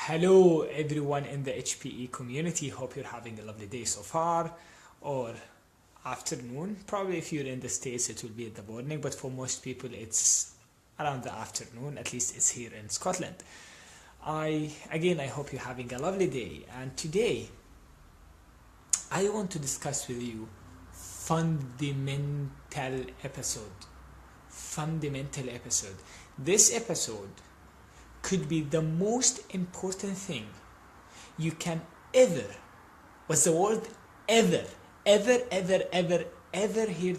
Hello everyone in the HPE community. Hope you're having a lovely day so far, or afternoon. Probably if you're in the States it will be in the morning, but for most people it's around the afternoon. At least it's here in Scotland. I hope you're having a lovely day, and today I want to discuss with you fundamental episode. This episode could be the most important thing you can ever, what's the word, ever heard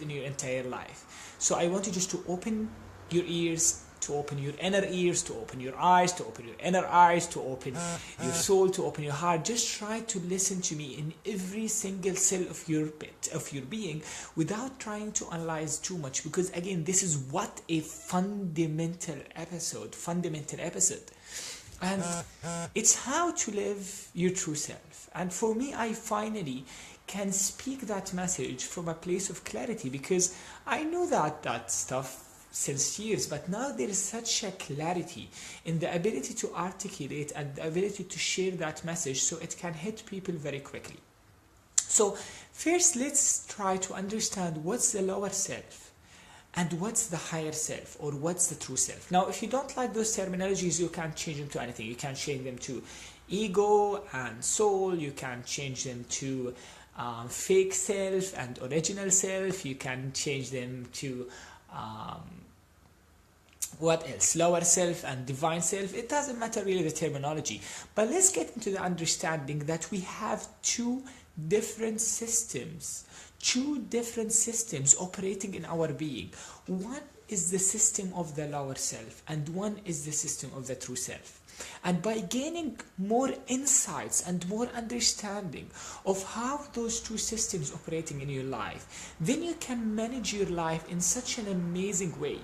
in your entire life. So I want you just to open your ears, to open your inner ears, to open your eyes, to open your inner eyes, to open your soul, to open your heart. Just try to listen to me in every single cell of your being without trying to analyze too much, because again, this is what a fundamental episode. And it's how to live your true self. And for me, I finally can speak that message from a place of clarity, because I know that stuff since years, but now there is such a clarity in the ability to articulate and the ability to share that message so it can hit people very quickly. So first, let's try to understand what's the lower self and what's the higher self, or what's the true self. Now, if you don't like those terminologies, you can't change them to anything. You can change them to ego and soul. You can change them to fake self and original self. You can change them to what else? Lower self and divine self. It doesn't matter really the terminology, but let's get into the understanding that we have two different systems operating in our being. One is the system of the lower self, and one is the system of the true self. And by gaining more insights and more understanding of how those two systems operating in your life, then you can manage your life in such an amazing way.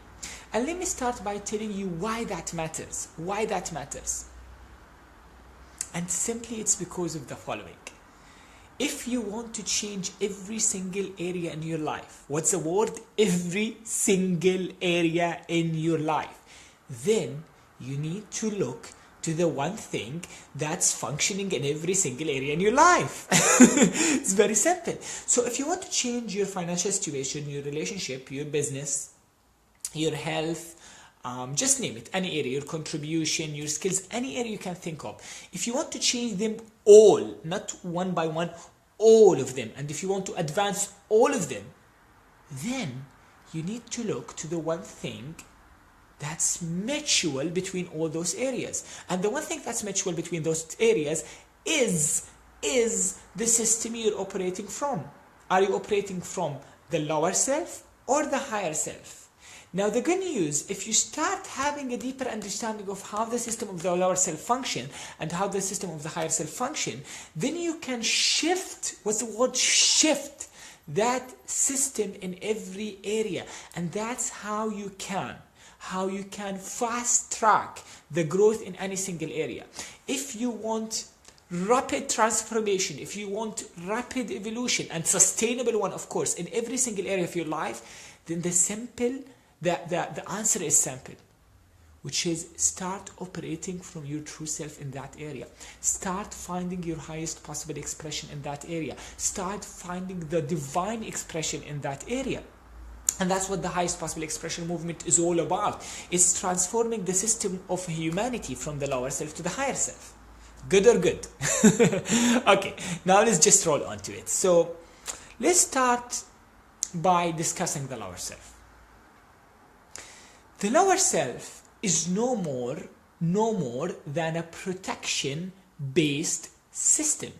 And let me start by telling you why that matters. And simply it's because of the following. If you want to change every single area in your life, what's the word? Every single area in your life, then you need to look to the one thing that's functioning in every single area in your life. It's very simple. So if you want to change your financial situation, your relationship, your business, your health, just name it, any area, your contribution, your skills, any area you can think of. If you want to change them all, not one by one, all of them, and if you want to advance all of them, then you need to look to the one thing that's mutual between all those areas. And the one thing that's mutual between those areas is the system you're operating from. Are you operating from the lower self or the higher self? Now, the good news, if you start having a deeper understanding of how the system of the lower self function and how the system of the higher self function, then you can shift, what's the word? Shift that system in every area. And that's how you can fast track the growth in any single area. If you want rapid transformation, if you want rapid evolution, and sustainable one, of course, in every single area of your life, then the answer is simple, which is start operating from your true self in that area. Start finding your highest possible expression in that area. Start finding the divine expression in that area. And that's what the highest possible expression movement is all about. It's transforming the system of humanity from the lower self to the higher self. Good or good? Okay, now let's just roll on to it. So let's start by discussing the lower self. The lower self is no more than a protection-based system.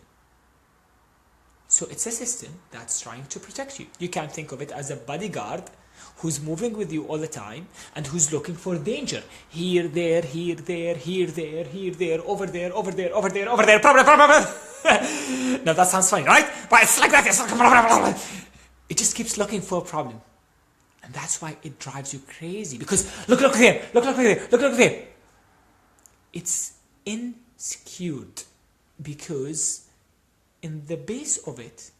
So it's a system that's trying to protect you. You can think of it as a bodyguard who's moving with you all the time and who's looking for danger. Here, there, here, there, here, there, here, there, over there, over there, over there, over there, problem. Now that sounds funny, right? But it's like that. It just keeps looking for a problem. And that's why it drives you crazy. Because look there. It's insecure, because in the base of it,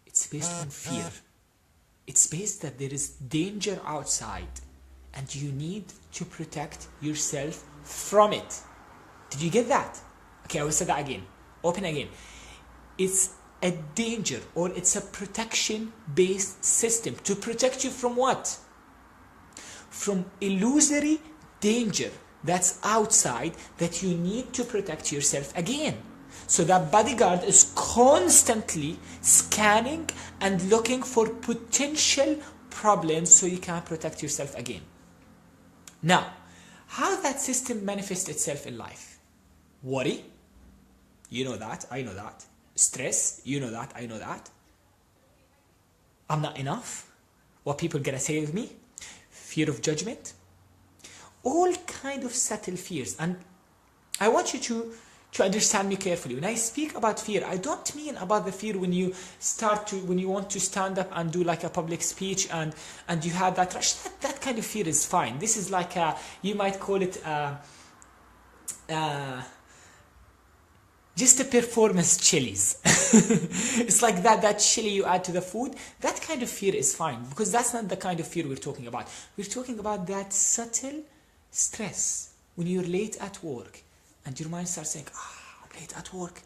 it's based on fear. It's based that there is danger outside and you need to protect yourself from it. Did you get that? Okay, I will say that again. Open again. It's a danger, or it's a protection-based system to protect you from what? From illusory danger that's outside that you need to protect yourself again. So that bodyguard is constantly scanning and looking for potential problems so you can protect yourself again. Now, how that system manifests itself in life? Worry, you know that, I know that. Stress, you know that, I know that. I'm not enough. What people gonna say of me? Fear of judgment. All kind of subtle fears. And I want you to understand me carefully. When I speak about fear, I don't mean about the fear when you want to stand up and do like a public speech and you have that rush. That kind of fear is fine. This is like you might call it just a performance chilies. It's like that chili you add to the food. That kind of fear is fine, because that's not the kind of fear we're talking about. We're talking about that subtle stress when you're late at work and your mind starts saying, I'm late at work.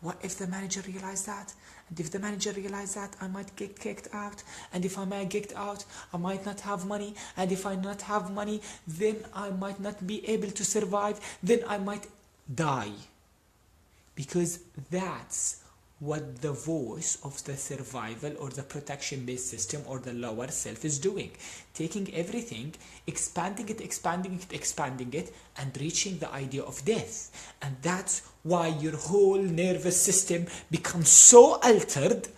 What if the manager realized that? And if the manager realized that, I might get kicked out. And if I might get out, I might not have money. And if I not have money, then I might not be able to survive. Then I might die. Because that's what the voice of the survival or the protection-based system or the lower self is doing. Taking everything, expanding it, and reaching the idea of death. And that's why your whole nervous system becomes so altered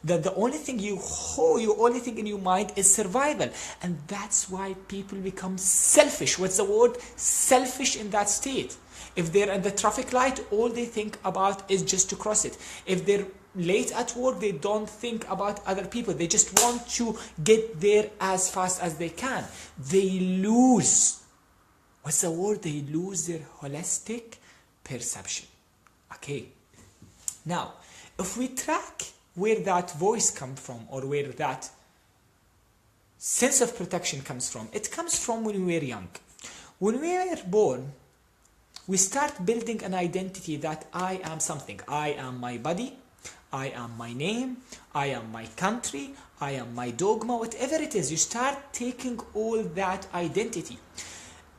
that the only thing only thing in your mind is survival. And that's why people become selfish. What's the word? Selfish in that state. If they're at the traffic light, all they think about is just to cross it. If they're late at work, they don't think about other people. They just want to get there as fast as they can. They lose. What's the word? They lose their holistic perception. Okay. Now, if we track where that voice comes from, or where that sense of protection comes from, it comes from when we were young. When we were born, we start building an identity that I am something. I am my body, I am my name, I am my country, I am my dogma, whatever it is. You start taking all that identity.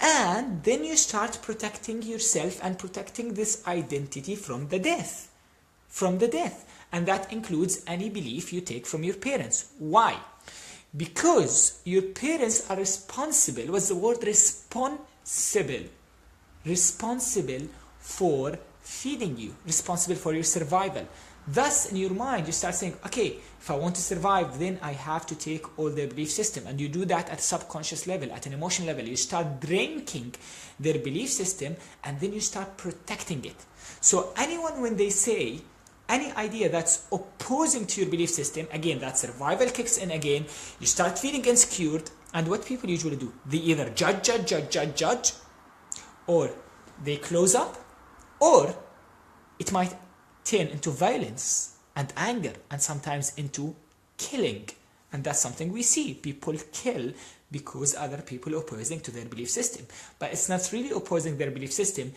And then you start protecting yourself and protecting this identity from the death. And that includes any belief you take from your parents. Why? Because your parents are responsible. What's the word? Responsible for feeding you, responsible for your survival. Thus, in your mind, you start saying, okay, if I want to survive, then I have to take all their belief system. And you do that at a subconscious level, at an emotional level. You start drinking their belief system, and then you start protecting it. So anyone, when they say any idea that's opposing to your belief system, again, that survival kicks in again. You start feeling insecure, and what people usually do, they either judge, or they close up, or it might turn into violence and anger, and sometimes into killing. And that's something we see. People kill because other people are opposing to their belief system. But it's not really opposing their belief system.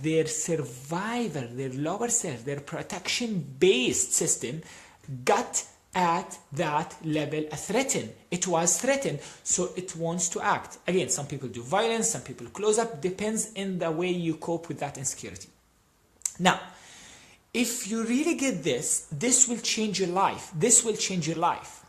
Their survival, their lower self, their protection-based system got at that level a threat. It was threatened, so it wants to act. Again, some people do violence, some people close up. Depends in the way you cope with that insecurity. Now, if you really get this, this will change your life. This will change your life.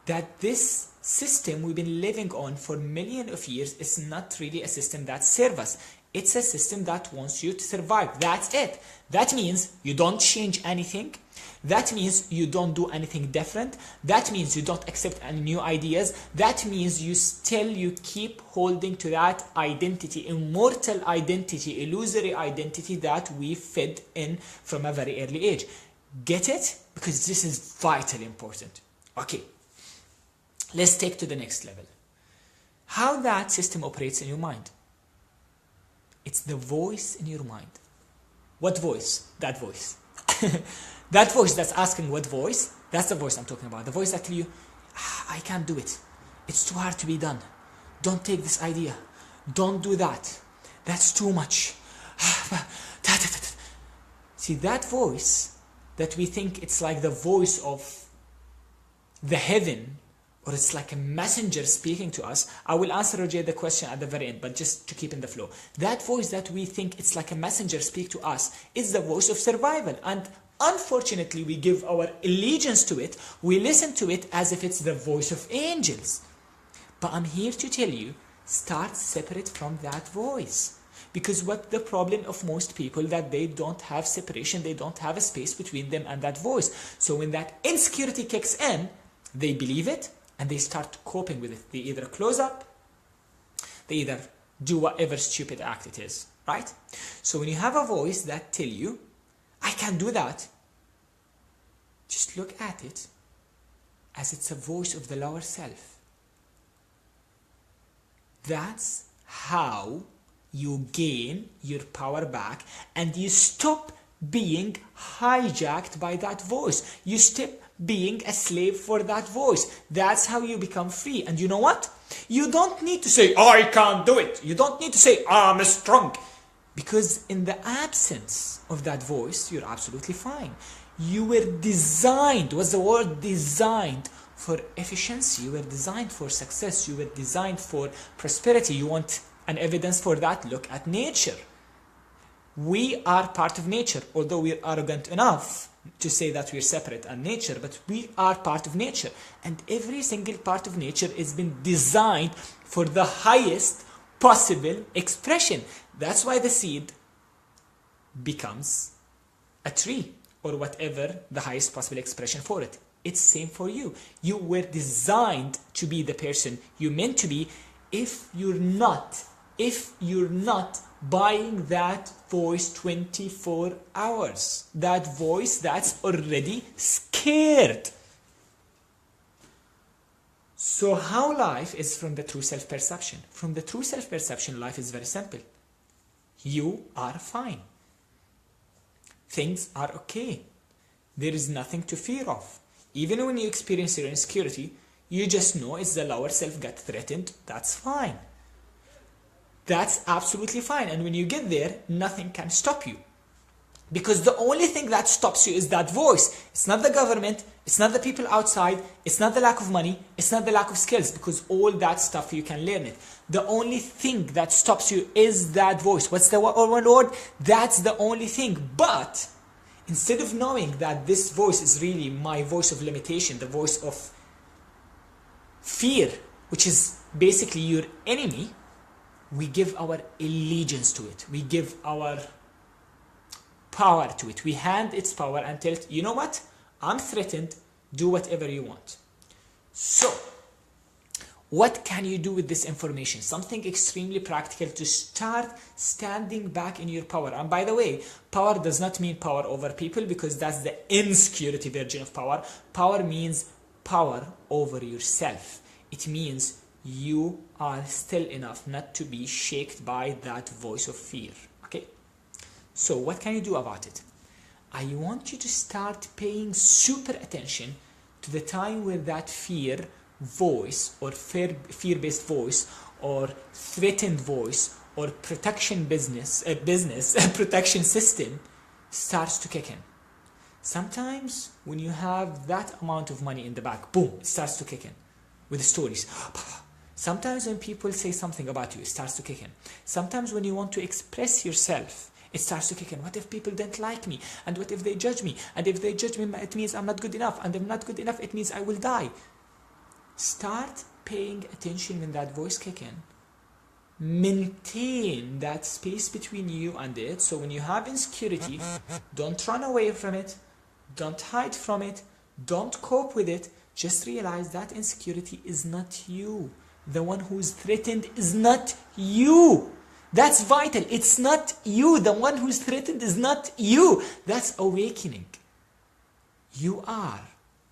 That this system we've been living on for millions of years is not really a system that serves us. It's a system that wants you to survive. That's it. That means you don't change anything. That means you don't do anything different. That means you don't accept any new ideas. That means you keep holding to that identity, immortal identity, illusory identity that we fed in from a very early age. Get it? Because this is vitally important. Okay. Let's take to the next level. How that system operates in your mind. It's the voice in your mind. What voice? That voice. That voice that's asking what voice? That's the voice I'm talking about. The voice that tells you, I can't do it. It's too hard to be done. Don't take this idea. Don't do that. That's too much. See, that voice that we think it's like the voice of the heaven, or it's like a messenger speaking to us. I will answer, Roger, the question at the very end, but just to keep in the flow. That voice that we think it's like a messenger speak to us is the voice of survival. And unfortunately, we give our allegiance to it. We listen to it as if it's the voice of angels. But I'm here to tell you, start separate from that voice. Because what the problem of most people, that they don't have separation, they don't have a space between them and that voice. So when that insecurity kicks in, they believe it and they start coping with it. They either close up, they either do whatever stupid act it is, right? So when you have a voice that tell you, I can't do that, just look at it as it's a voice of the lower self. That's how you gain your power back and you stop being hijacked by that voice. You stop being a slave for that voice. That's how you become free. And you know what? You don't need to say, I can't do it. You don't need to say, I'm strong. Because in the absence of that voice, you're absolutely fine. You were designed, what's the word? Designed for efficiency. You were designed for success. You were designed for prosperity. You want an evidence for that? Look at nature. We are part of nature, although we're arrogant enough to say that we're separate and nature, but we are part of nature. And every single part of nature has been designed for the highest possible expression. That's why the seed becomes a tree or whatever the highest possible expression for it. It's same for you. You were designed to be the person you meant to be. If you're not buying that voice 24 hours, that voice that's already scared. So how life is from the true self-perception? From the true self-perception, life is very simple. You are fine. Things are okay. There is nothing to fear of. Even when you experience your insecurity, you just know it's the lower self got threatened. That's fine. That's absolutely fine. And when you get there, nothing can stop you. Because the only thing that stops you is that voice. It's not the government. It's not the people outside. It's not the lack of money. It's not the lack of skills. Because all that stuff, you can learn it. The only thing that stops you is that voice. What's the one word? That's the only thing. But instead of knowing that this voice is really my voice of limitation, the voice of fear, which is basically your enemy, we give our allegiance to it. We give our power to it. We hand its power and tell it, you know what? I'm threatened. Do whatever you want. So, what can you do with this information? Something extremely practical to start standing back in your power. And by the way, power does not mean power over people, because that's the insecurity version of power. Power means power over yourself. It means you are still enough not to be shaken by that voice of fear. Okay? So what can you do about it? I want you to start paying super attention to the time where that fear voice or fear-based voice or threatened voice or protection business protection system starts to kick in. Sometimes when you have that amount of money in the bank, boom, it starts to kick in with stories. Sometimes when people say something about you, it starts to kick in. Sometimes when you want to express yourself, it starts to kick in. What if people don't like me? And what if they judge me? And if they judge me, it means I'm not good enough. And if I'm not good enough, it means I will die. Start paying attention when that voice kicks in. Maintain that space between you and it. So when you have insecurity, don't run away from it. Don't hide from it. Don't cope with it. Just realize that insecurity is not you. The one who is threatened is not you. That's vital. It's not you. The one who is threatened is not you. That's awakening. You are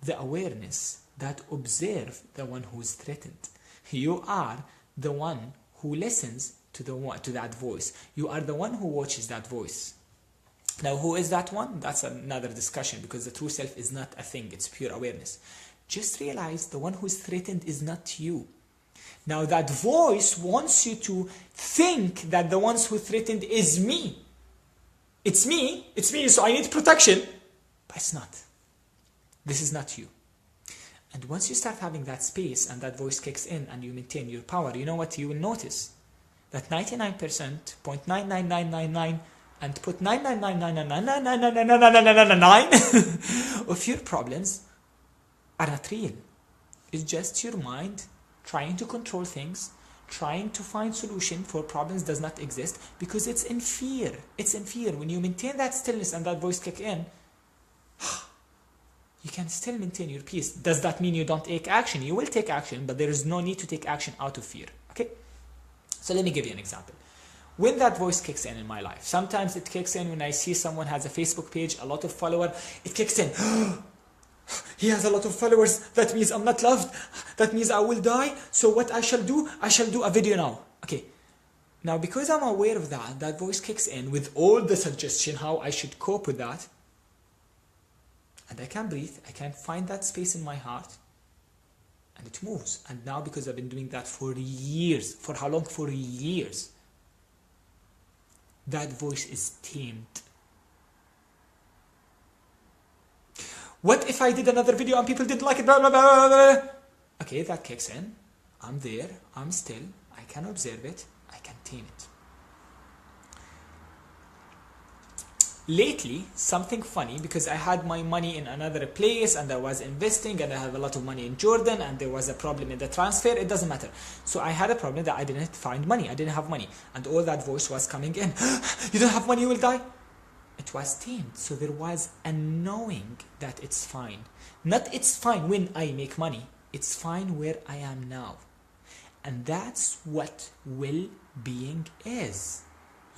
the awareness that observes the one who is threatened. You are the one who listens to that voice. You are the one who watches that voice. Now, who is that one? That's another discussion, because the true self is not a thing. It's pure awareness. Just realize the one who is threatened is not you. Now that voice wants you to think that the ones who threatened is me. It's me, so I need protection. But it's not. This is not you. And once you start having that space and that voice kicks in and you maintain your power, you know what you will notice? That 99%, 0.99999, and put 99999999999 of your problems are not real. It's just your mind trying to control things, trying to find solution for problems does not exist because it's in fear. It's in fear. When you maintain that stillness and that voice kick in, you can still maintain your peace. Does that mean you don't take action? You will take action, but there is no need to take action out of fear. Okay? So let me give you an example. When that voice kicks in my life, sometimes it kicks in when I see someone has a Facebook page, a lot of followers, it kicks in. He has a lot of followers, that means I'm not loved, that means I will die, so what I shall do a video now. Okay, now because I'm aware of that, that voice kicks in with all the suggestion how I should cope with that, and I can breathe, I can find that space in my heart, and it moves. And now because I've been doing that for years, for how long? For years, that voice is tamed. What if I did another video and people didn't like it? Blah, blah, blah, blah. Okay, that kicks in. I'm there. I'm still. I can observe it. I can tame it. Lately, something funny, because I had my money in another place and I was investing and I have a lot of money in Jordan and there was a problem in the transfer. It doesn't matter. So I had a problem that I didn't find money. I didn't have money. And all that voice was coming in. You don't have money, you will die. It was tamed. So there was a knowing that it's fine. Not it's fine when I make money. It's fine where I am now. And that's what well-being is.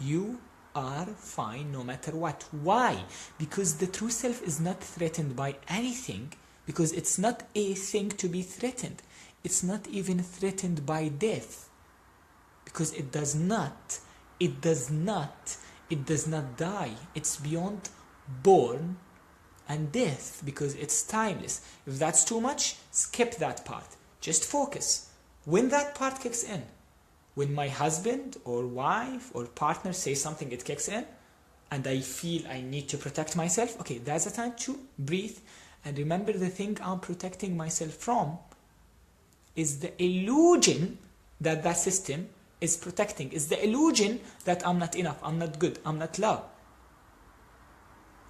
You are fine no matter what. Why? Because the true self is not threatened by anything, because it's not a thing to be threatened. It's not even threatened by death, because it does not die. It's beyond born and death, because it's timeless. If that's too much, skip that part. Just focus. When that part kicks in, when my husband or wife or partner say something, it kicks in, and I feel I need to protect myself, okay, that's the time to breathe and remember the thing I'm protecting myself from is the illusion that that system is protecting, is the illusion that I'm not enough, I'm not good, I'm not loved.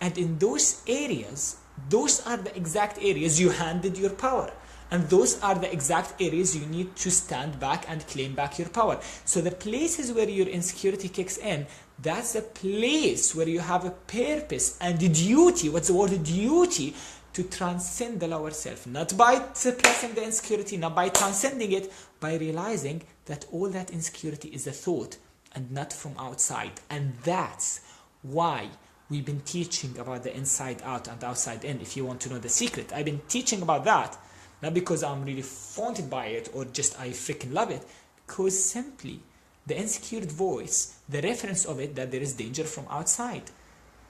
And in those areas, those are the exact areas you handed your power. And those are the exact areas you need to stand back and claim back your power. So the places where your insecurity kicks in, that's the place where you have a purpose and a duty. What's the word? Duty to transcend the lower self. Not by suppressing the insecurity, not by transcending it, by realizing that all that insecurity is a thought and not from outside. And that's why we've been teaching about the inside out and outside in. If you want to know the secret, I've been teaching about that. Not because I'm really fondled by it or just I freaking love it, because simply the insecure voice, the reference of it that there is danger from outside,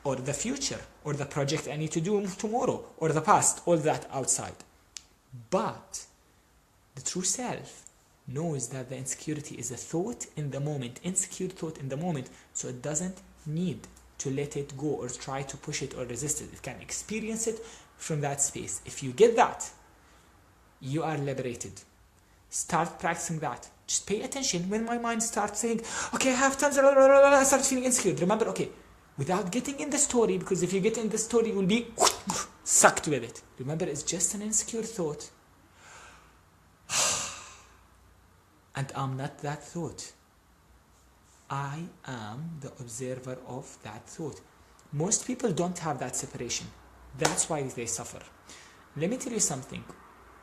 or the future, or the project I need to do tomorrow, or the past, all that outside. But the true self knows that the insecurity is a thought in the moment, insecure thought in the moment, so it doesn't need to let it go or try to push it or resist it. It can experience it from that space. If you get that, you are liberated. Start practicing that. Just pay attention when my mind starts saying, okay, I have tons, I start feeling insecure. Remember, okay, without getting in the story, because if you get in the story, you will be sucked with it. Remember, it's just an insecure thought. And I'm not that thought. I am the observer of that thought. Most people don't have that separation. That's why they suffer. Let me tell you something.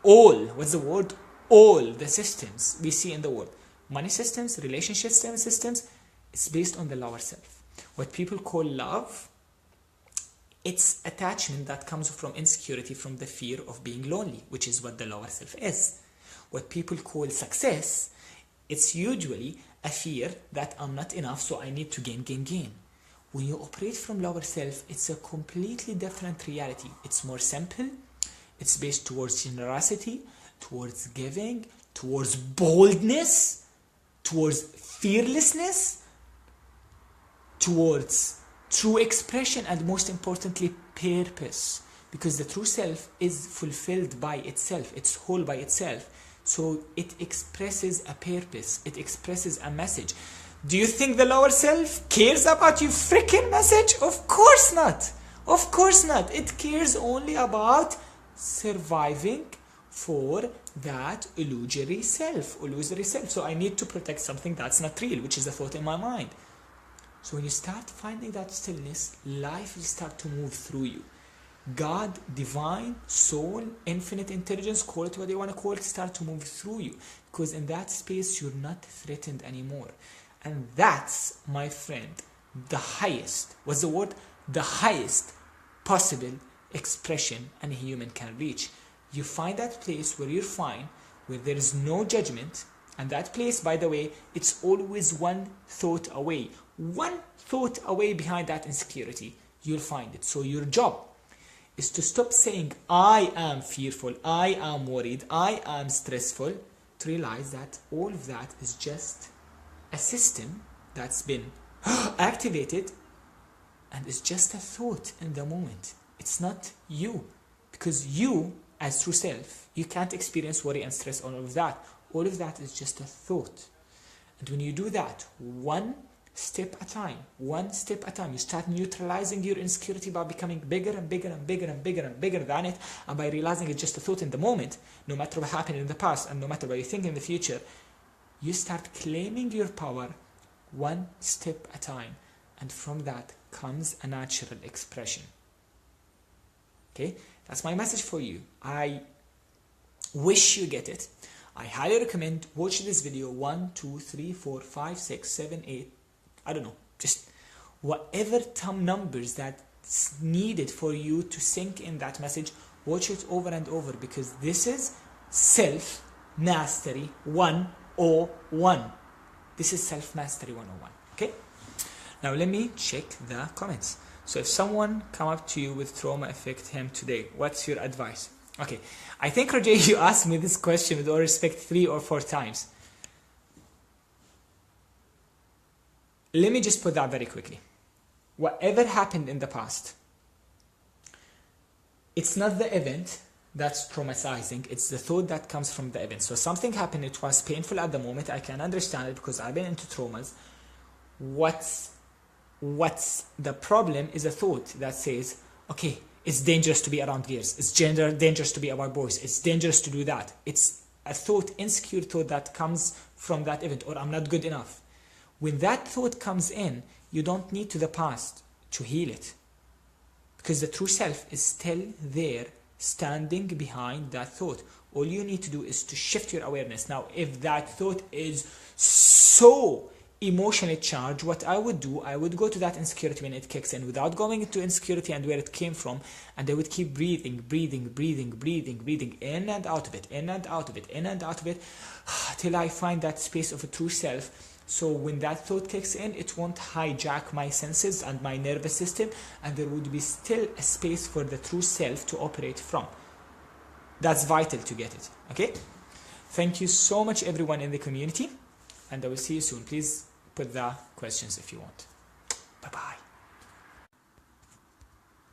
What's the word? All the systems we see in the world, money systems, relationship systems, it's based on the lower self. What people call love, it's attachment that comes from insecurity, from the fear of being lonely, which is what the lower self is. What people call success, it's usually a fear that I'm not enough, so I need to gain. When you operate from lower self, it's a completely different reality. It's more simple. It's based towards generosity, towards giving, towards boldness, towards fearlessness, towards true expression, and most importantly, purpose. Because the true self is fulfilled by itself, it's whole by itself. So it expresses a purpose, it expresses a message. Do you think the lower self cares about your freaking message? Of course not. Of course not. It cares only about surviving for that illusory self. So I need to protect something that's not real, which is a thought in my mind. So when you start finding that stillness, life will start to move through you. God, divine, soul, infinite intelligence, call it what you want to call it, start to move through you. Because in that space, you're not threatened anymore. And that's, my friend, the highest, what's the word? The highest possible expression a human can reach. You find that place where you're fine, where there is no judgment. And that place, by the way, it's always one thought away. One thought away behind that insecurity. You'll find it. So your job is to stop saying, I am fearful, I am worried, I am stressful, to realize that all of that is just a system that's been activated and it's just a thought in the moment. It's not you. Because you, as true self, you can't experience worry and stress, all of that. All of that is just a thought. And when you do that, one step at a time, you start neutralizing your insecurity by becoming bigger and bigger and bigger and bigger and bigger than it, and by realizing it's just a thought in the moment, no matter what happened in the past and no matter what you think in the future, you start claiming your power one step at a time, and from that comes a natural expression. Okay, that's my message for you. I wish you get it. I highly recommend watch this video 1, 2, 3, 4, 5, 6, 7, 8. I don't know, just whatever numbers that's needed for you to sink in that message, watch it over and over, because this is self-mastery 101. This is self-mastery 101, okay? Now let me check the comments. So if someone come up to you with trauma affect him today, what's your advice? Okay, I think Roger, you asked me this question with all respect 3 or 4 times. Let me just put that very quickly. Whatever happened in the past, it's not the event that's traumatizing, it's the thought that comes from the event. So something happened, it was painful at the moment, I can understand it because I've been into traumas. What's the problem is a thought that says, okay, it's dangerous to be around girls, it's dangerous to be around boys, it's dangerous to do that. It's a thought, insecure thought that comes from that event, or I'm not good enough. When that thought comes in, you don't need to the past to heal it, because the true self is still there, standing behind that thought. All you need to do is to shift your awareness. Now, if that thought is so emotionally charged, what I would do, I would go to that insecurity when it kicks in, without going into insecurity and where it came from, and I would keep breathing in and out of it, in and out of it, in and out of it, till I find that space of a true self. So when that thought kicks in, it won't hijack my senses and my nervous system, and there would be still a space for the true self to operate from. That's vital to get it, okay? Thank you so much, everyone in the community, and I will see you soon. Please put the questions if you want. Bye-bye.